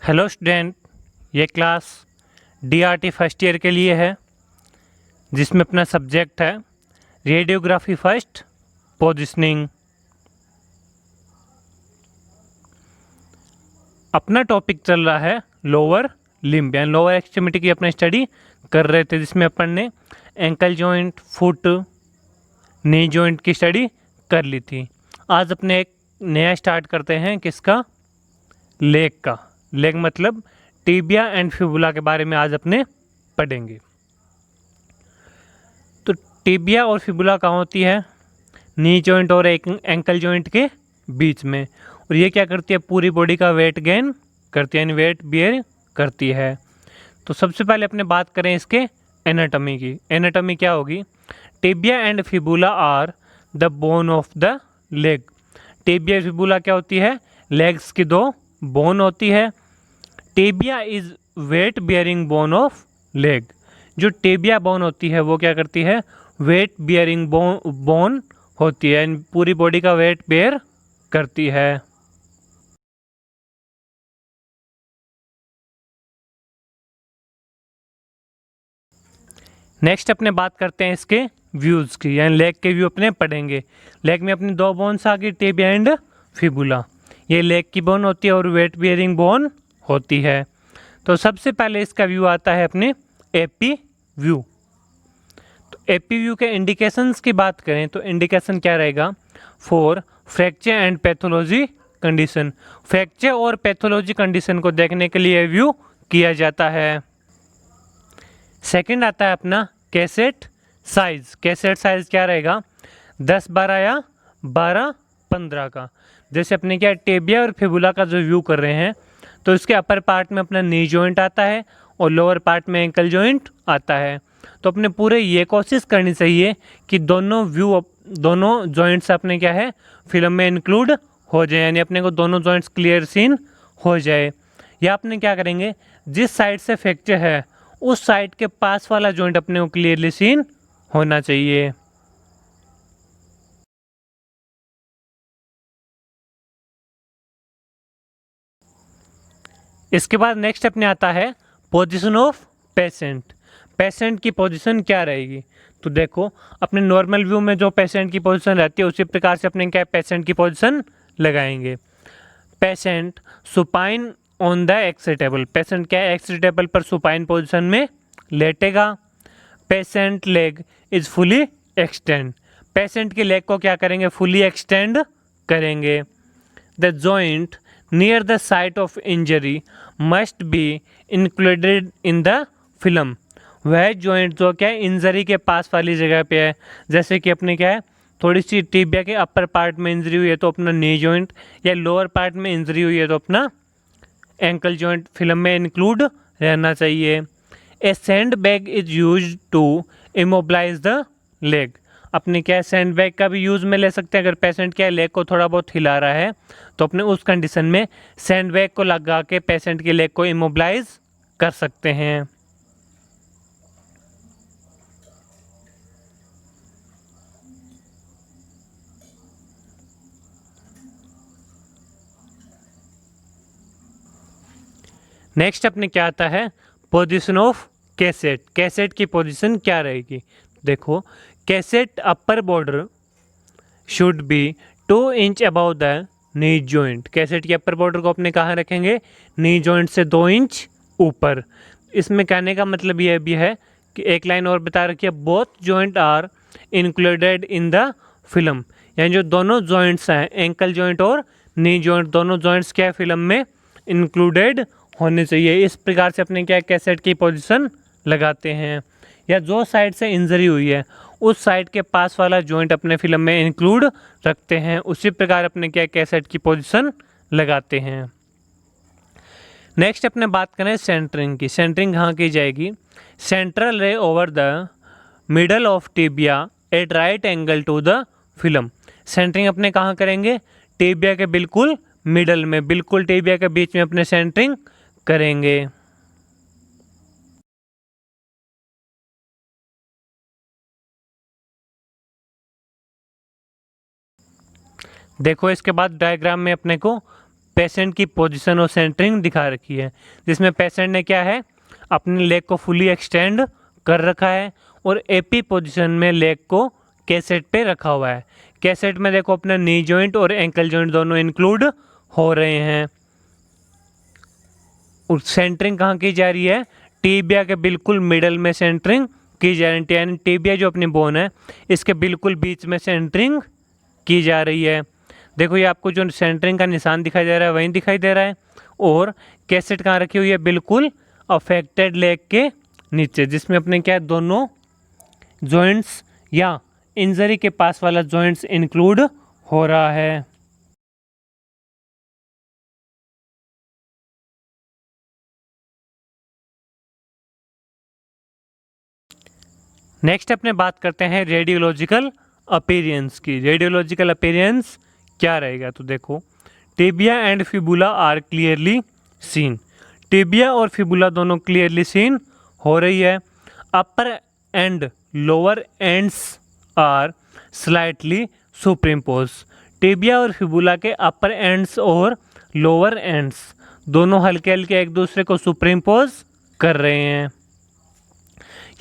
Hello student, ये class DRT first year के लिए है जिसमें अपना सब्जेक्ट है रेडियोग्राफी फर्स्ट पोजीशनिंग। अपना टॉपिक चल रहा है लोअर लिम्ब यानी लोअर एक्सट्रीमिटी की अपना स्टडी कर रहे थे, जिसमें अपन ने ankle joint, foot, knee joint की स्टडी कर ली थी। आज अपने एक नया स्टार्ट करते हैं, किसका? लेग का। लेग मतलब टिबिया एंड फिबुला के बारे में आज अपने पढ़ेंगे। तो टिबिया और फिबुला कहाँ होती है? नी जॉइंट और एंकल जॉइंट के बीच में। और ये क्या करती है? पूरी बॉडी का वेट गेन करती है, यानी वेट बियर करती है। तो सबसे पहले अपने बात करें इसके एनाटॉमी की। एनाटॉमी क्या होगी? Tibia and fibula are the bone of the leg. Tibia fibula क्या होती है? लेग्स की दो बोन होती है। Tibia is weight bearing bone of leg. जो टिबिया बोन होती है वो क्या करती है? वेट बियरिंग बोन होती है, पूरी बॉडी का वेट बेयर करती है। नेक्स्ट अपने बात करते हैं इसके व्यूज़ की, यानी लेग के व्यू अपने पढ़ेंगे। लेग में अपनी दो बोन्स आ गई, टिबिया एंड फिबुला। ये लेग की बोन होती है और वेट बियरिंग बोन होती है। तो सबसे पहले इसका व्यू आता है अपने एपी व्यू। तो एपी व्यू के इंडिकेशंस की बात करें तो इंडिकेशन क्या रहेगा? For fracture and pathology condition. Fracture और पैथोलॉजी कंडीशन को देखने के लिए व्यू किया जाता है। सेकंड आता है अपना कैसेट साइज। कैसेट साइज क्या रहेगा? 10-12 या 12-15 का। जैसे अपने क्या टिबिया और फिबुला का जो व्यू कर रहे हैं, तो इसके अपर पार्ट में अपना नी जॉइंट आता है और लोअर पार्ट में एंकल जॉइंट आता है। तो अपने पूरे ये कोशिश करनी चाहिए कि दोनों जॉइंट्स अपने क्या है फिल्म में इंक्लूड हो जाए, यानी अपने को दोनों जॉइंट्स क्लियर सीन हो जाए। या अपने क्या करेंगे, जिस साइड से फ्रैक्चर है उस साइड के पास वाला जॉइंट अपने को क्लियरली सीन होना चाहिए। इसके बाद नेक्स्ट अपने आता है पोजीशन ऑफ पेशेंट। पेशेंट की पोजीशन क्या रहेगी? तो देखो, अपने नॉर्मल व्यू में जो पेशेंट की पोजीशन रहती है उसी प्रकार से अपने क्या पेशेंट की पोजीशन लगाएंगे। Patient supine on the X table. Patient क्या है? एक्स टेबल पर सुपाइन पोजीशन में लेटेगा। Patient leg is fully extend. Patient के लेग को क्या करेंगे? फुली एक्सटेंड करेंगे। The joint near the site of injury must be included in the film. वह जॉइंट जो क्या है इंजरी के पास वाली जगह पे है, जैसे कि अपने क्या है थोड़ी सी टिबिया के अपर पार्ट में इंजरी हुई है तो अपना नी जॉइंट, या लोअर पार्ट में इंजरी हुई है तो अपना एंकल जॉइंट फिल्म में इंक्लूड रहना चाहिए। A sand bag is use to immobilise the leg. अपने क्या सैंड बैग का भी यूज़ में ले सकते हैं। अगर पेशेंट क्या लेग को थोड़ा बहुत हिला रहा है तो अपने उस कंडीशन में सैंड बैग को लगा के पेशेंट के लेग को इमोबलाइज कर सकते हैं। नेक्स्ट अपने क्या आता है पोजीशन ऑफ कैसेट। कैसेट की पोजीशन क्या रहेगी? देखो, cassette upper border should be 2 inch above the knee joint. Cassette के अपर बॉर्डर को अपने कहाँ रखेंगे? नी जॉइंट से 2 इंच ऊपर। इसमें कहने का मतलब यह भी है कि एक लाइन और बता रखी है, both joint are included in the film. यानी जो दोनों जॉइंट्स हैं एंकल जॉइंट और नी जॉइंट, दोनों जॉइंट्स क्या फिल्म में इंक्लूडेड होने चाहिए। इस प्रकार से अपने क्या कैसेट की पोजीशन लगाते हैं। या जो साइड से इंजरी हुई है उस साइड के पास वाला जॉइंट अपने फिल्म में इंक्लूड रखते हैं, उसी प्रकार अपने क्या कैसेट की पोजीशन लगाते हैं। नेक्स्ट अपने बात करें सेंटरिंग की। सेंटरिंग कहाँ की जाएगी? Central ray over the middle of tibia at right angle to the film. Centering अपने कहाँ करेंगे? टिबिया के बिल्कुल मिडल में, बिल्कुल टिबिया के बीच में अपने सेंटरिंग करेंगे। देखो, इसके बाद डायग्राम में अपने को पेशेंट की पोजीशन और सेंटरिंग दिखा रखी है, जिसमें पेशेंट ने क्या है, अपने लेग को फुली एक्सटेंड कर रखा है और एपी पोजीशन में लेग को कैसेट पे रखा हुआ है। कैसेट में देखो अपना नी जॉइंट और एंकल जॉइंट दोनों इंक्लूड हो रहे हैं। और सेंटरिंग कहाँ की जा रही है, टीबिया के बिल्कुल मिडल में सेंटरिंग की जा रही है, यानी टीबिया जो अपनी बोन है इसके बिल्कुल बीच में सेंटरिंग की जा रही है। देखो ये आपको जो सेंटरिंग का निशान दिखाई दे रहा है वहीं दिखाई दे रहा है। और कैसेट कहाँ रखी हुई है, बिल्कुल अफेक्टेड लेग के नीचे, जिसमें अपने क्या दोनों जॉइंट्स या इंजरी के पास वाला जॉइंट्स इंक्लूड हो रहा है। नेक्स्ट अपने बात करते हैं रेडियोलॉजिकल अपीयरेंस की। रेडियोलॉजिकल अपीयरेंस क्या रहेगा, तो देखो tibia and fibula are clearly seen. Tibia और फिबुला दोनों क्लियरली सीन हो रही है। Upper and lower ends are slightly superimpose. Tibia और फिबुला के अपर एंड्स और लोअर एंड्स दोनों हल्के हल्के एक दूसरे को सुपरिम्पोज कर रहे हैं।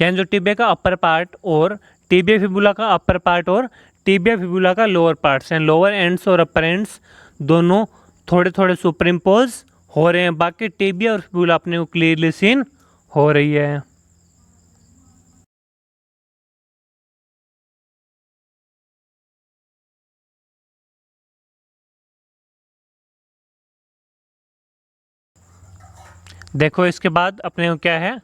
यानी जो टिबिया का अपर पार्ट और टिबिया फिबुला का अपर पार्ट और टिबिया फिबुला का लोअर पार्ट्स हैं, लोअर एंड्स और अपर एंड्स दोनों थोड़े थोड़े सुपरिम्पोज हो रहे हैं। बाकी टिबिया और फिबुला अपने को क्लियरली सीन हो रही है। देखो इसके बाद अपने को क्या है,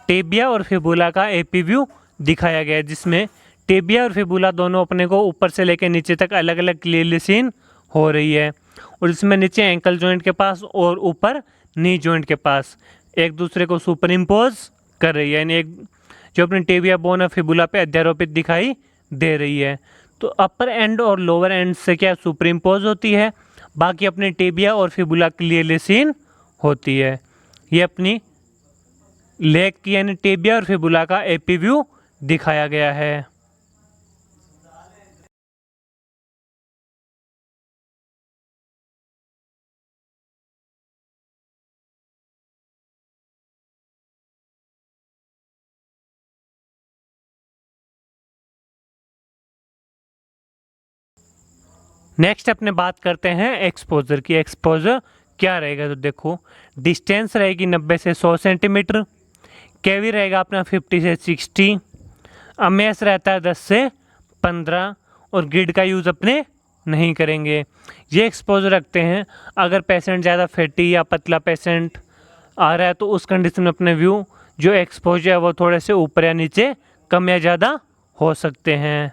टिबिया और फिबुला का एपी व्यू दिखाया गया है, जिसमें टिबिया और फिबुला दोनों अपने को ऊपर से लेकर नीचे तक अलग अलग क्लियरली सीन हो रही है। और इसमें नीचे एंकल जॉइंट के पास और ऊपर नी जॉइंट के पास एक दूसरे को सुपर इम्पोज कर रही है, यानी एक जो अपनी टिबिया बोन और फिबुला पे अध्यारोपित दिखाई दे रही है। तो अपर एंड और लोअर एंड से क्या सुपर इम्पोज होती है, बाकी अपनी टिबिया और फिबुला क्लियरली सीन होती है। ये अपनी लेग की यानी टिबिया और फिबुला का एपी व्यू दिखाया गया है। नेक्स्ट अपने बात करते हैं एक्सपोजर की। एक्सपोजर क्या रहेगा, तो देखो डिस्टेंस रहेगी 90 से 100 सेंटीमीटर, केवी रहेगा अपना 50 से 60, अमेस रहता है 10 से 15 और ग्रिड का यूज़ अपने नहीं करेंगे। ये एक्सपोजर रखते हैं अगर पेशेंट ज़्यादा फैटी या पतला पेशेंट आ रहा है तो उस कंडीशन में अपने व्यू जो एक्सपोजर है वो थोड़े से ऊपर या नीचे कम या ज़्यादा हो सकते हैं।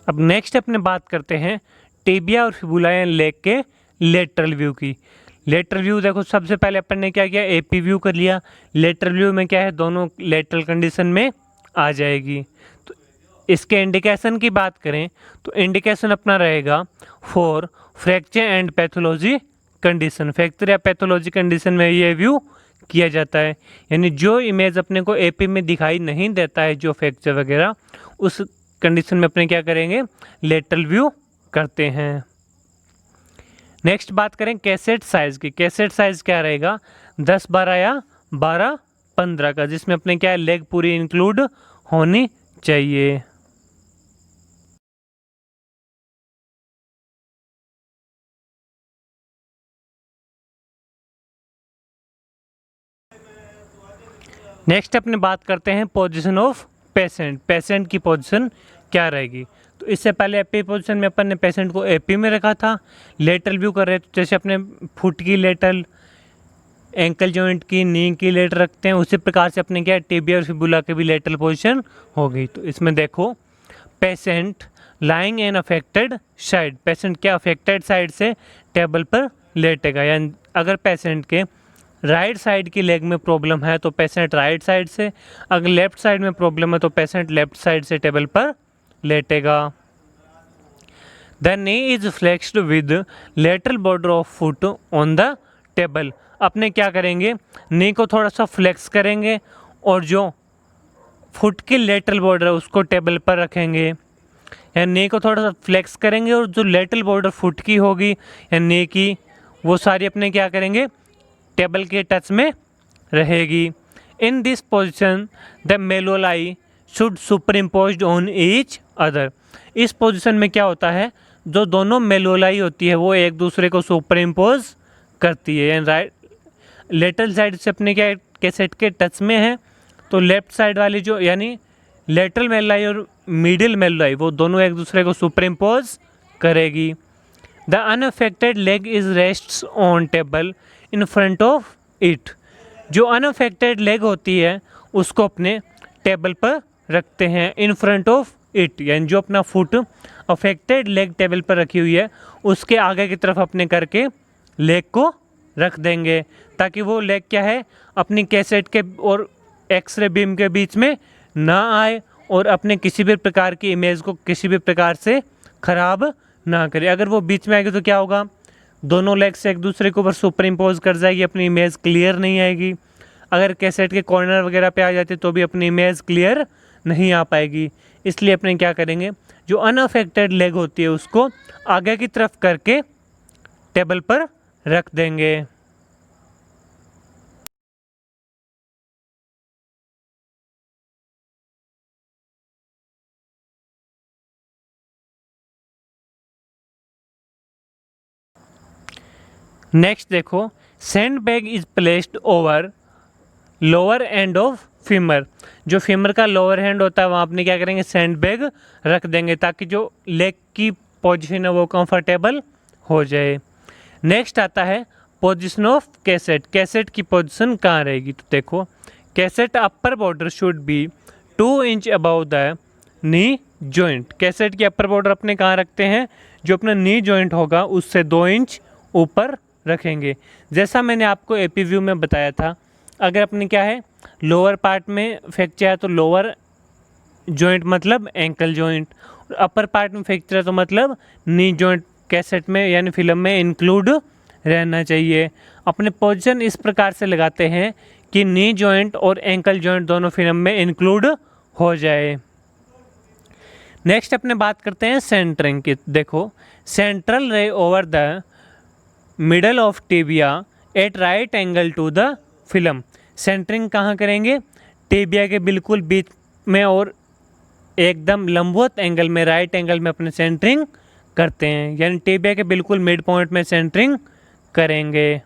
अब नेक्स्ट अपने बात करते हैं टिबिया और फिबुला या लेग के लेटरल व्यू की। लेटरल व्यू देखो सबसे पहले अपन ने क्या किया, एपी व्यू कर लिया। लेटरल व्यू में क्या है, दोनों लेटरल कंडीशन में आ जाएगी। तो इसके इंडिकेशन की बात करें तो इंडिकेशन अपना रहेगा for fracture and pathology condition. Fracture या पैथोलॉजी कंडीशन में ये व्यू किया जाता है, यानी जो इमेज अपने को एपी में दिखाई नहीं देता है जो फ्रैक्चर वगैरह, उस कंडीशन में अपने क्या करेंगे, लेटरल व्यू करते हैं। नेक्स्ट बात करें कैसेट साइज़ की। कैसेट साइज़ क्या रहेगा, 10-12 या 12-15 का, जिसमें अपने क्या है लेग पूरी इंक्लूड होनी चाहिए। नेक्स्ट अपने बात करते हैं पोजीशन ऑफ पेशेंट। पेशेंट की पोजीशन क्या रहेगी, तो इससे पहले एपी पोजीशन में अपन ने पेशेंट को एपी में रखा था। लेटरल व्यू कर रहे तो जैसे अपने फुट की लेटरल, एंकल जॉइंट की, नी की लेटरल रखते हैं, उसी प्रकार से अपने क्या टिबिया और फिबुला की भी लेटरल पोजीशन होगी। तो इसमें देखो patient lying on affected side, patient क्या अफेक्टेड साइड से टेबल पर लेटेगा, यानी अगर पेशेंट के राइट साइड की लेग में प्रॉब्लम है तो पेशेंट राइट साइड से, अगर लेफ्ट साइड में प्रॉब्लम है तो पेशेंट लेफ्ट साइड से टेबल पर लेटेगा। The knee is flexed with lateral border of foot on the table. अपने क्या करेंगे, नी को थोड़ा सा फ्लेक्स करेंगे और जो फुट की लेटरल बॉर्डर है उसको टेबल पर रखेंगे, या नी को थोड़ा सा फ्लेक्स करेंगे और जो लेटरल बॉर्डर फुट की होगी या नी की, वो सारी अपने क्या करेंगे, टेबल के टच में रहेगी। In this position the malleoli should superimpose on each other. इस पोजिशन में क्या होता है, जो दोनों मेलोलाई होती है वो एक दूसरे को सुपर इम्पोज करती है, यानी राइट लेटरल साइड से अपने क्या कैसेट के टच में है, तो लेफ्ट साइड वाली जो यानी लेटरल मेलोलाई और मिडिल मेलोलाई वो दोनों एक दूसरे को सुपर इम्पोज करेगी। The unaffected leg is rests on table in front of it. जो अनअफेक्टेड लेग होती है उसको अपने टेबल पर रखते हैं इन फ्रंट ऑफ इट, यानी जो अपना फुट अफेक्टेड लेग टेबल पर रखी हुई है उसके आगे की तरफ अपने करके लेग को रख देंगे, ताकि वो लेग क्या है अपनी कैसेट के और एक्सरे बीम के बीच में ना आए और अपने किसी भी प्रकार की इमेज को किसी भी प्रकार से ख़राब ना करे। अगर वो बीच में आएगी तो क्या होगा, दोनों लेग से एक दूसरे के ऊपर सुपर इम्पोज कर जाएगी, अपनी इमेज क्लियर नहीं आएगी। अगर कैसेट के कॉर्नर वगैरह पे आ जाती तो भी अपनी इमेज क्लियर नहीं आ पाएगी। इसलिए अपने क्या करेंगे, जो अनअफेक्टेड लेग होती है उसको आगे की तरफ करके टेबल पर रख देंगे। नेक्स्ट देखो, sand bag is placed over lower end of femur. जो फीमर का लोअर हैंड होता है वहाँ अपने क्या करेंगे, सैंड बैग रख देंगे ताकि जो लेग की पोजीशन है वो कंफर्टेबल हो जाए। नेक्स्ट आता है पोजीशन ऑफ कैसेट। कैसेट की पोजीशन कहाँ रहेगी, तो देखो cassette upper border should be 2 inch above the knee joint. Cassette की अपर बॉर्डर अपने कहाँ रखते हैं, जो अपना नी जॉइंट होगा उससे 2 इंच ऊपर रखेंगे। जैसा मैंने आपको एपी व्यू में बताया था, अगर अपने क्या है लोअर पार्ट में फ्रैक्चर है तो लोअर जॉइंट मतलब एंकल जॉइंट, और अपर पार्ट में फ्रैक्चर है तो मतलब नी जॉइंट कैसेट में यानी फिल्म में इंक्लूड रहना चाहिए। अपने पोजीशन इस प्रकार से लगाते हैं कि नी जॉइंट और एंकल जॉइंट दोनों फिल्म में इंक्लूड हो जाए। नेक्स्ट अपने बात करते हैं सेंटरिंग की। देखो central ray over the middle of tibia at right angle to the film. Centering कहाँ करेंगे, टिबिया के बिल्कुल बीच में और एकदम लंबवत एंगल में, राइट एंगल में अपने सेंटरिंग करते हैं, यानी टिबिया के बिल्कुल मिड पॉइंट में सेंटरिंग करेंगे।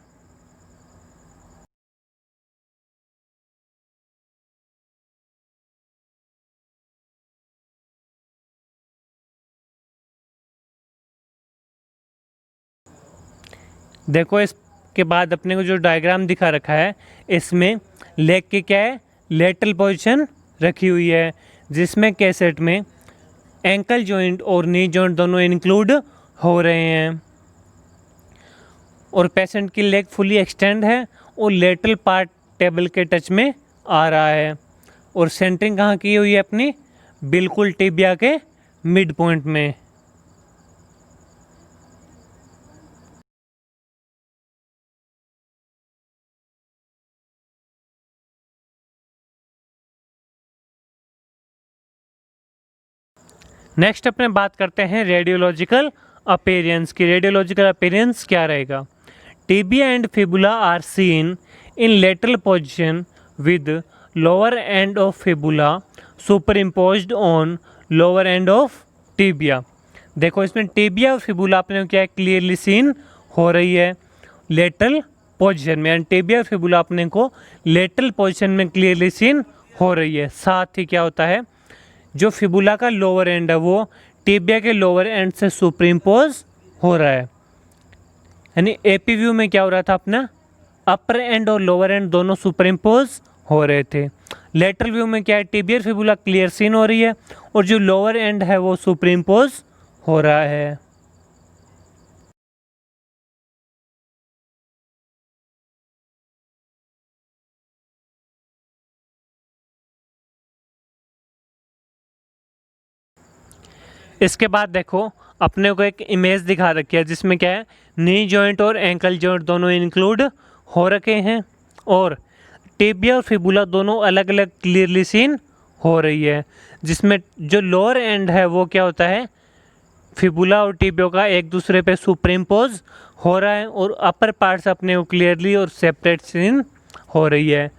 देखो इसके बाद अपने को जो डायग्राम दिखा रखा है इसमें लेग की क्या है, लेटरल पोजीशन रखी हुई है, जिसमें कैसेट में एंकल जॉइंट और नी जॉइंट दोनों इंक्लूड हो रहे हैं, और पेशेंट की लेग फुली एक्सटेंड है और लेटरल पार्ट टेबल के टच में आ रहा है, और सेंटरिंग कहाँ की हुई है अपनी, बिल्कुल टिबिया के मिड पॉइंट में। नेक्स्ट अपने बात करते हैं रेडियोलॉजिकल अपीयरेंस की। रेडियोलॉजिकल अपीयरेंस क्या रहेगा, tibia and fibula are seen in lateral position with lower end of fibula superimposed on lower end of tibia. देखो इसमें टिबिया और फिबुला अपने क्या क्लियरली सीन हो रही है लेटरल पोजीशन में, यानी टिबिया और फिबुला अपने को लेटरल पोजीशन में क्लियरली सीन हो रही है। साथ ही क्या होता है, जो फिबुला का लोअर एंड है वो टिबिया के लोअर एंड से सुपर इम्पोज हो रहा है, यानी एपी व्यू में क्या हो रहा था अपना, अपर एंड और लोअर एंड दोनों सुपर इम्पोज हो रहे थे। लेटरल व्यू में क्या है, टिबियर फिबुला क्लियर सीन हो रही है और जो लोअर एंड है वो सुपर इम्पोज हो रहा है। इसके बाद देखो अपने को एक इमेज दिखा रखी है जिसमें क्या है, नी जॉइंट और एंकल जॉइंट दोनों इंक्लूड हो रखे हैं और टिबिया और फिबुला दोनों अलग अलग क्लियरली सीन हो रही है, जिसमें जो लोअर एंड है वो क्या होता है, फिबुला और टिबिया का एक दूसरे पे सुपरिम्पोज हो रहा है और अपर पार्ट्स अपने को क्लियरली और सेपरेट सीन हो रही है।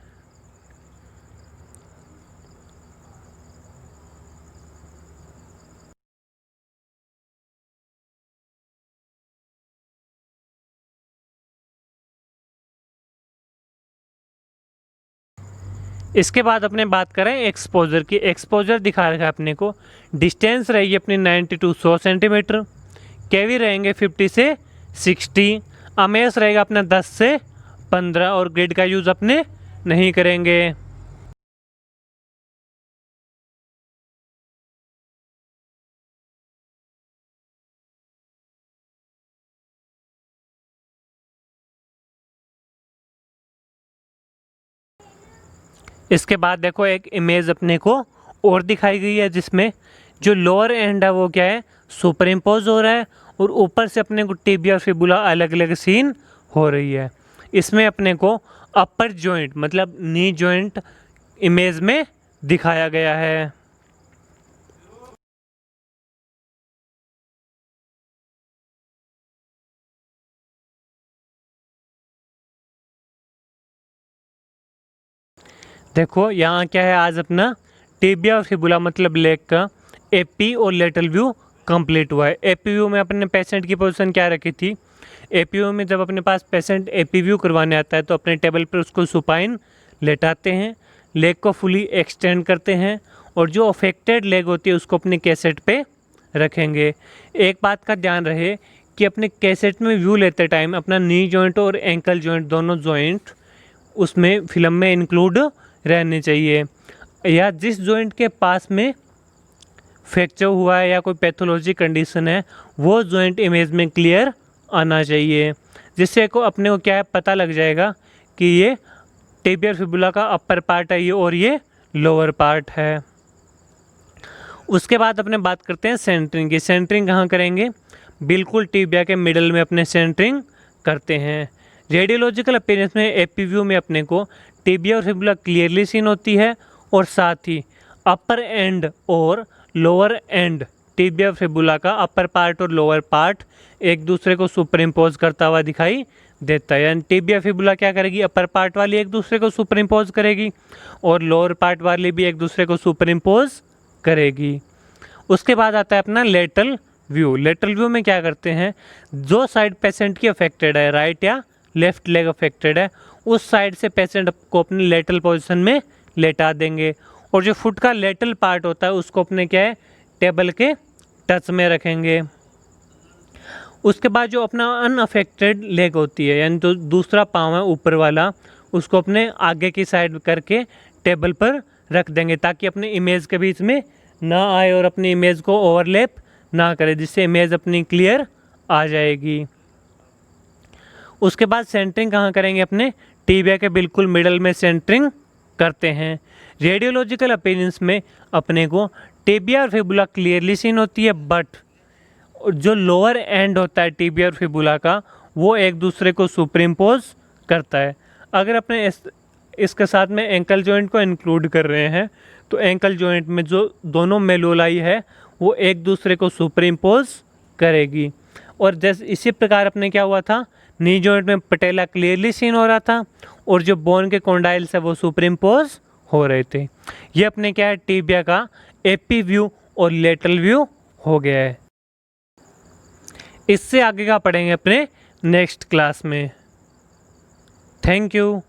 इसके बाद अपने बात करें एक्सपोजर की। एक्सपोजर दिखा रखा है अपने को, डिस्टेंस रहेगी अपनी 90 to 100 सेंटीमीटर, केवी रहेंगे 50 से 60, अमेस रहेगा अपना 10 से 15 और ग्रिड का यूज़ अपने नहीं करेंगे। इसके बाद देखो एक इमेज अपने को और दिखाई गई है, जिसमें जो लोअर एंड है वो क्या है, सुपर इम्पोज हो रहा है और ऊपर से अपने को टिबिया और फिबुला अलग अलग सीन हो रही है। इसमें अपने को अपर जॉइंट मतलब नी जॉइंट इमेज में दिखाया गया है। देखो यहाँ क्या है, आज अपना टिबिया और फिबुला मतलब लेग का एपी और लेटरल व्यू कंप्लीट हुआ है। एपी व्यू में अपने पेशेंट की पोजीशन क्या रखी थी, एपी व्यू में जब अपने पास पेशेंट एपी व्यू करवाने आता है तो अपने टेबल पर उसको सुपाइन लेटाते हैं, लेग को फुली एक्सटेंड करते हैं और जो अफेक्टेड लेग होती है उसको अपने कैसेट पे रखेंगे। एक बात का ध्यान रहे कि अपने कैसेट में व्यू लेते टाइम अपना नी जॉइंट और एंकल जॉइंट दोनों जॉइंट उसमें फिल्म में इंक्लूड रहने चाहिए, या जिस जॉइंट के पास में फ्रैक्चर हुआ है या कोई पैथोलॉजी कंडीशन है वो जॉइंट इमेज में क्लियर आना चाहिए, जिससे को अपने को क्या है पता लग जाएगा कि ये टिबिया फिबुला का अपर पार्ट है ये और ये लोअर पार्ट है। उसके बाद अपने बात करते हैं सेंटरिंग की। सेंटरिंग कहाँ करेंगे, बिल्कुल टिबिया के मिडल में अपने सेंटरिंग करते हैं। रेडियोलॉजिकल अपीयरेंस में एपी व्यू में अपने को टिबिया और फिबुला क्लियरली सीन होती है और साथ ही अपर एंड और लोअर एंड टिबिया फिबुला का अपर पार्ट और लोअर पार्ट एक दूसरे को सुपर इम्पोज करता हुआ दिखाई देता है। यानी टिबिया फिबुला क्या करेगी, अपर पार्ट वाली एक दूसरे को सुपर इम्पोज करेगी और लोअर पार्ट वाली भी एक दूसरे को सुपर इम्पोज करेगी। उसके बाद आता है अपना लेटरल व्यू। लेटरल व्यू में क्या करते हैं, जो साइड पेशेंट की अफेक्टेड है, राइट या लेफ्ट लेग अफेक्टेड है, उस साइड से पेशेंट को अपनी लेटरल पोजीशन में लेटा देंगे और जो फुट का लेटरल पार्ट होता है उसको अपने क्या है टेबल के टच में रखेंगे। उसके बाद जो अपना अनअफेक्टेड लेग होती है यानी तो दूसरा पाँव है ऊपर वाला, उसको अपने आगे की साइड करके टेबल पर रख देंगे ताकि अपने इमेज के बीच में ना आए और अपनी इमेज को ओवरलैप ना करे, जिससे इमेज अपनी क्लियर आ जाएगी। उसके बाद सेंटरिंग कहाँ करेंगे, अपने टिबिया के बिल्कुल मिडल में सेंटरिंग करते हैं। रेडियोलॉजिकल अपीयरेंस में अपने को टिबिया और फिबुला क्लियरली सीन होती है, बट जो लोअर एंड होता है टिबिया और फिबुला का वो एक दूसरे को सुपर इम्पोज करता है। अगर अपने इसके साथ में एंकल जॉइंट को इंक्लूड कर रहे हैं तो एंकल जॉइंट में जो दोनों मेलोलाई है वो एक दूसरे को सुपर इम्पोज करेगी। और जैसे इसी प्रकार अपने क्या हुआ था, नी जॉइंट में पटेला क्लियरली सीन हो रहा था और जो बोन के कॉन्डाइल्स है वो सुपर इम्पोज हो रहे थे। ये अपने क्या है टिबिया का एपी व्यू और लेटरल व्यू हो गया है। इससे आगे का पढ़ेंगे अपने नेक्स्ट क्लास में। Thank you.